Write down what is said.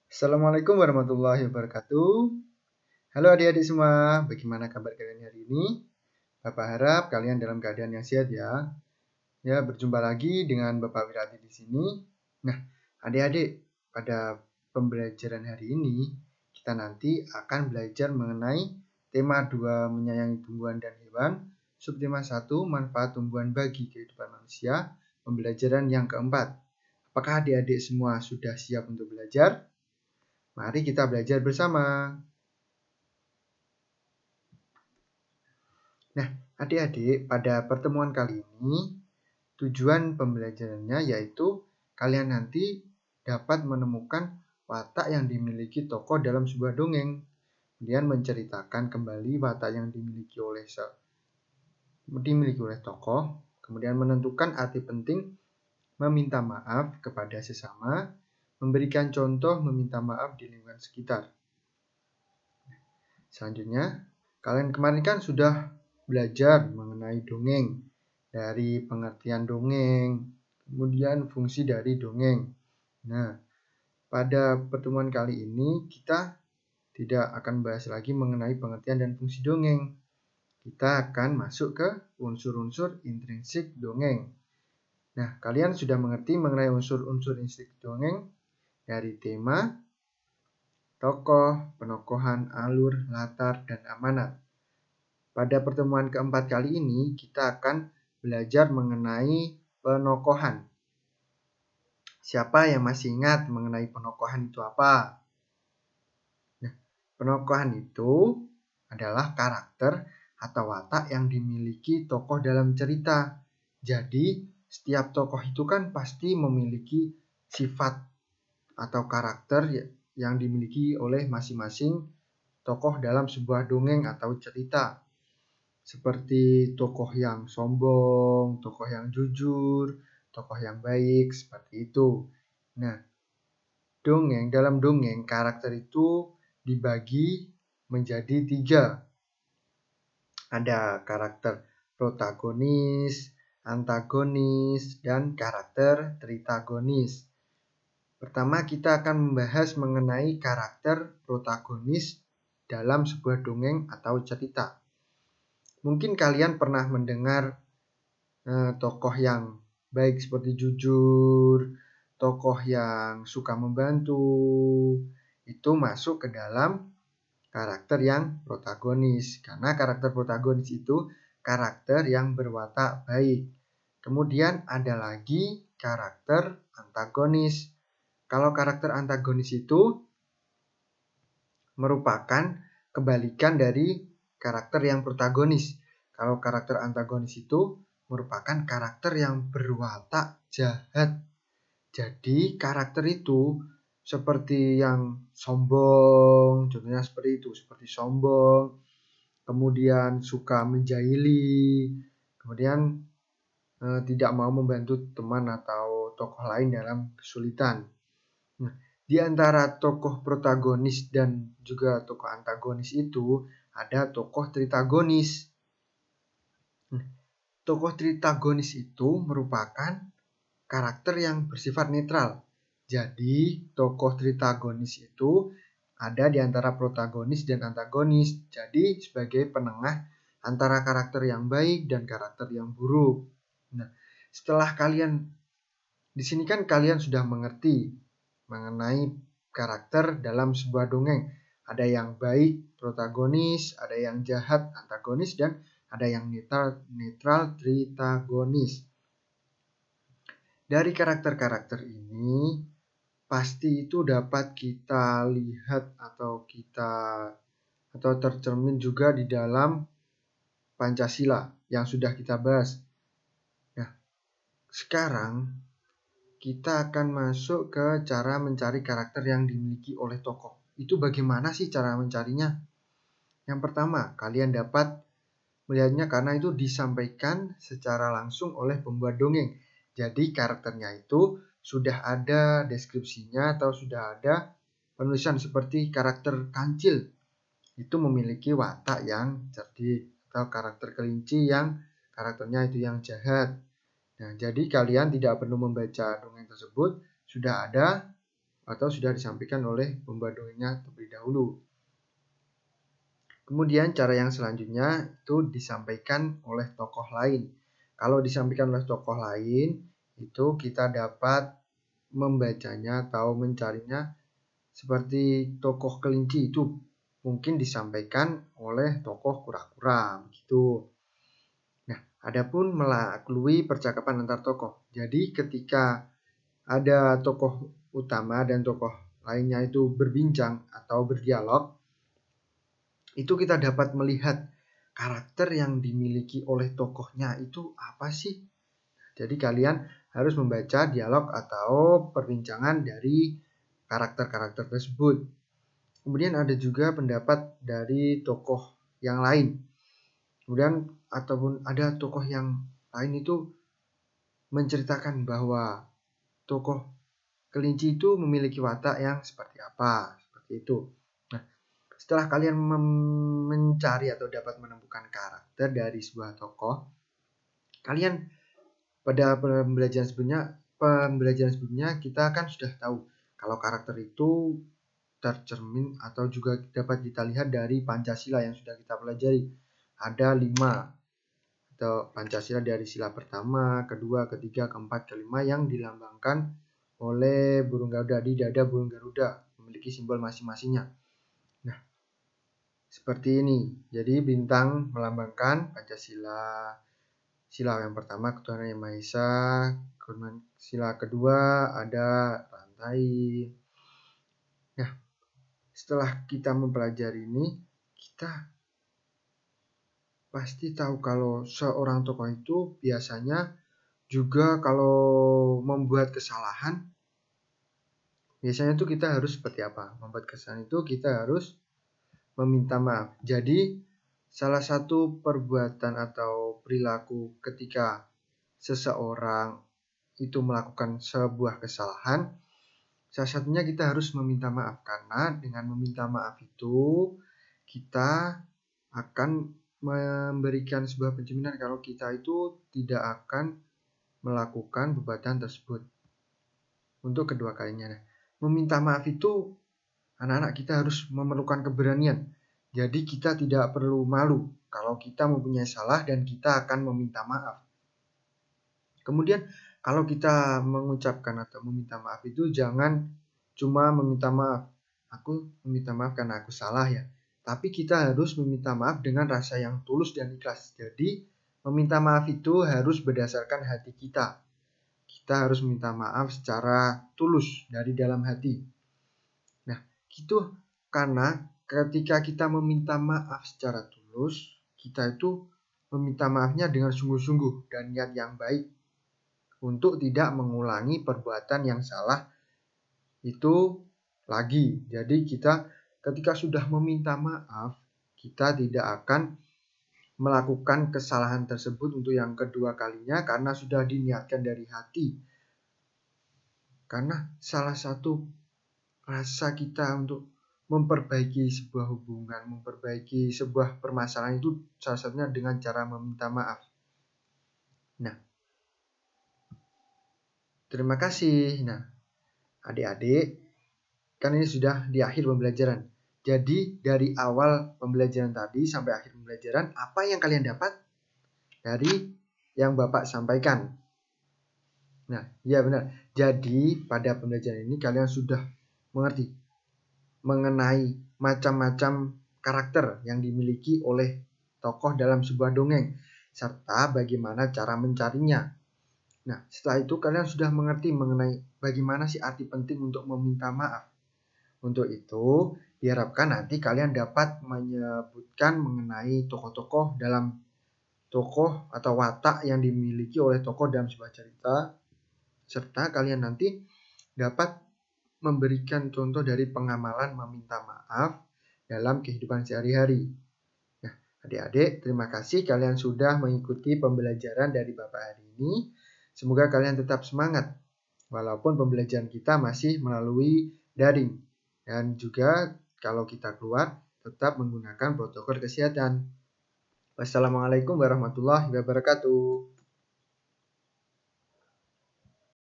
Assalamualaikum warahmatullahi wabarakatuh. Halo adik-adik semua, bagaimana kabar kalian hari ini? Bapak harap kalian dalam keadaan yang sehat ya. Ya, berjumpa lagi dengan Bapak Wiradi di sini. Nah, adik-adik, pada pembelajaran hari ini kita nanti akan belajar mengenai tema 2 menyayangi tumbuhan dan hewan, subtema 1 manfaat tumbuhan bagi kehidupan manusia, pembelajaran yang keempat. Apakah adik-adik semua sudah siap untuk belajar? Mari kita belajar bersama. Nah, adik-adik, pada pertemuan kali ini, tujuan pembelajarannya yaitu kalian nanti dapat menemukan watak yang dimiliki tokoh dalam sebuah dongeng. Kemudian menceritakan kembali watak yang dimiliki oleh tokoh, kemudian menentukan arti penting meminta maaf kepada sesama, memberikan contoh meminta maaf di lingkungan sekitar. Selanjutnya, kalian kemarin kan sudah belajar mengenai dongeng, dari pengertian dongeng, kemudian fungsi dari dongeng. Nah, pada pertemuan kali ini kita tidak akan bahas lagi mengenai pengertian dan fungsi dongeng. Kita akan masuk ke unsur-unsur intrinsik dongeng. Nah, kalian sudah mengerti mengenai unsur-unsur intrinsik dongeng dari tema, tokoh, penokohan, alur, latar, dan amanat. Pada pertemuan keempat kali ini, kita akan belajar mengenai penokohan. Siapa yang masih ingat mengenai penokohan itu apa? Nah, penokohan itu adalah karakter atau watak yang dimiliki tokoh dalam cerita. Jadi, setiap tokoh itu kan pasti memiliki sifat atau karakter yang dimiliki oleh masing-masing tokoh dalam sebuah dongeng atau cerita. Seperti tokoh yang sombong, tokoh yang jujur, tokoh yang baik, seperti itu. Nah, dalam dongeng karakter itu dibagi menjadi 3. Ada karakter protagonis, antagonis, dan karakter tritagonis. Pertama, kita akan membahas mengenai karakter protagonis dalam sebuah dongeng atau cerita. Mungkin kalian pernah mendengar tokoh yang baik seperti jujur, tokoh yang suka membantu, itu masuk ke dalam karakter yang protagonis. Karena karakter protagonis itu karakter yang berwatak baik. Kemudian ada lagi karakter antagonis. Kalau karakter antagonis itu merupakan kebalikan dari karakter yang protagonis. Kalau karakter antagonis itu merupakan karakter yang berwatak jahat. Jadi karakter itu seperti yang sombong, contohnya seperti itu, seperti sombong, kemudian suka menjahili, kemudian tidak mau membantu teman atau tokoh lain dalam kesulitan. Nah, di antara tokoh protagonis dan juga tokoh antagonis itu ada tokoh tritagonis. Tokoh tritagonis itu merupakan karakter yang bersifat netral. Jadi, tokoh tritagonis itu ada di antara protagonis dan antagonis. Jadi, sebagai penengah antara karakter yang baik dan karakter yang buruk. Nah, setelah kalian di sini kan kalian sudah mengerti mengenai karakter dalam sebuah dongeng. Ada yang baik, protagonis, ada yang jahat, antagonis, dan ada yang netral, tritagonis. Dari karakter-karakter ini, pasti itu dapat kita lihat atau tercermin juga di dalam Pancasila yang sudah kita bahas. Nah, sekarang kita akan masuk ke cara mencari karakter yang dimiliki oleh tokoh. Itu bagaimana sih cara mencarinya? Yang pertama, kalian dapat melihatnya karena itu disampaikan secara langsung oleh pembuat dongeng. Jadi karakternya itu sudah ada deskripsinya atau sudah ada penulisan seperti karakter kancil. Itu memiliki watak yang cerdik atau karakter kelinci yang karakternya itu yang jahat. Nah, jadi kalian tidak perlu membaca dongeng tersebut, sudah ada atau sudah disampaikan oleh pembuat dongengnya terlebih dahulu. Kemudian cara yang selanjutnya itu disampaikan oleh tokoh lain. Kalau disampaikan oleh tokoh lain, itu kita dapat membacanya atau mencarinya seperti tokoh kelinci itu mungkin disampaikan oleh tokoh kura-kura begitu. Nah, adapun melalui percakapan antar tokoh. Jadi ketika ada tokoh utama dan tokoh lainnya itu berbincang atau berdialog, itu kita dapat melihat karakter yang dimiliki oleh tokohnya itu apa sih. Jadi kalian harus membaca dialog atau perbincangan dari karakter-karakter tersebut. Kemudian ada juga pendapat dari tokoh yang lain. Kemudian ataupun ada tokoh yang lain itu menceritakan bahwa tokoh kelinci itu memiliki watak yang seperti apa, seperti itu. Nah, setelah kalian mencari atau dapat menemukan karakter dari sebuah tokoh, kalian pada pembelajaran sebelumnya kita kan sudah tahu kalau karakter itu tercermin atau juga dapat kita lihat dari Pancasila yang sudah kita pelajari. Ada 5 atau Pancasila dari sila pertama, kedua, ketiga, keempat, kelima yang dilambangkan oleh burung Garuda. Di dada burung Garuda memiliki simbol masing-masingnya. Nah, seperti ini. Jadi bintang melambangkan Pancasila. Sila yang pertama ketuhanan yang Maha Esa. Sila kedua ada rantai. Nah, setelah kita mempelajari ini, kita pasti tahu kalau seorang tokoh itu biasanya juga kalau membuat kesalahan, biasanya itu kita harus seperti apa? Membuat kesalahan itu kita harus meminta maaf. Jadi, salah satu perbuatan atau perilaku ketika seseorang itu melakukan sebuah kesalahan, salah satunya kita harus meminta maaf. Karena dengan meminta maaf itu, kita akan memberikan sebuah pencerminan kalau kita itu tidak akan melakukan perbuatan tersebut untuk kedua kalinya. Nah, meminta maaf itu anak-anak kita harus memerlukan keberanian. Jadi kita tidak perlu malu kalau kita mempunyai salah dan kita akan meminta maaf. Kemudian kalau kita mengucapkan atau meminta maaf itu jangan cuma meminta maaf. Aku meminta maaf karena aku salah ya. Tapi kita harus meminta maaf dengan rasa yang tulus dan ikhlas. Jadi meminta maaf itu harus berdasarkan hati kita. Kita harus meminta maaf secara tulus dari dalam hati. Nah, itu karena ketika kita meminta maaf secara tulus, kita itu meminta maafnya dengan sungguh-sungguh dan niat yang baik untuk tidak mengulangi perbuatan yang salah itu lagi. Jadi kita ketika sudah meminta maaf, kita tidak akan melakukan kesalahan tersebut untuk yang kedua kalinya karena sudah diniatkan dari hati. Karena salah satu rasa kita untuk memperbaiki sebuah hubungan, memperbaiki sebuah permasalahan itu salah satunya dengan cara meminta maaf. Nah, terima kasih. Nah, adik-adik, kan ini sudah di akhir pembelajaran. Jadi dari awal pembelajaran tadi sampai akhir pembelajaran, apa yang kalian dapat dari yang Bapak sampaikan? Nah, iya benar. Jadi pada pembelajaran ini kalian sudah mengerti mengenai macam-macam karakter yang dimiliki oleh tokoh dalam sebuah dongeng, serta bagaimana cara mencarinya. Nah, setelah itu kalian sudah mengerti mengenai bagaimana sih arti penting untuk meminta maaf. Untuk itu, diharapkan nanti kalian dapat menyebutkan mengenai tokoh-tokoh dalam tokoh atau watak yang dimiliki oleh tokoh dalam sebuah cerita, serta kalian nanti dapat memberikan contoh dari pengamalan meminta maaf dalam kehidupan sehari-hari. Nah, adik-adik, terima kasih kalian sudah mengikuti pembelajaran dari Bapak hari ini. Semoga kalian tetap semangat, walaupun pembelajaran kita masih melalui daring. Dan juga kalau kita keluar, tetap menggunakan protokol kesehatan. Wassalamualaikum warahmatullahi wabarakatuh.